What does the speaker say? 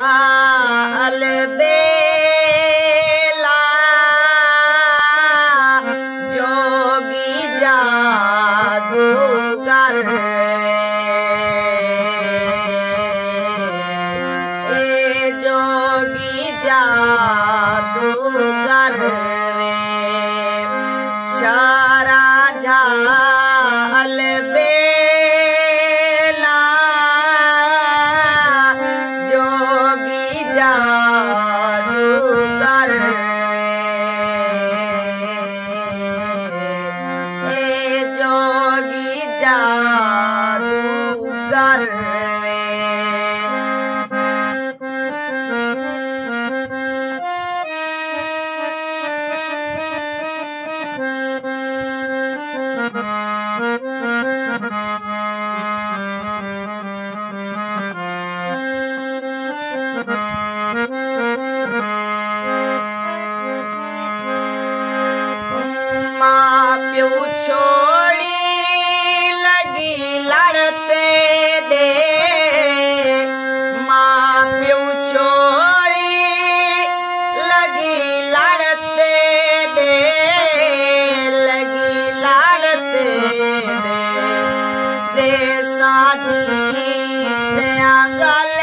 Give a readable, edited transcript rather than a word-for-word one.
البیلا جوگی جادوگر اے جوگی جادوگر شارا جا البیلا جوگی جادوگر اے جوگی جادوگر माँ प्यो छोड़ी लगी लड़ते दे माँ प्यो छोड़ी लगी लड़ते दे लगी लड़ते दे साथी दया गल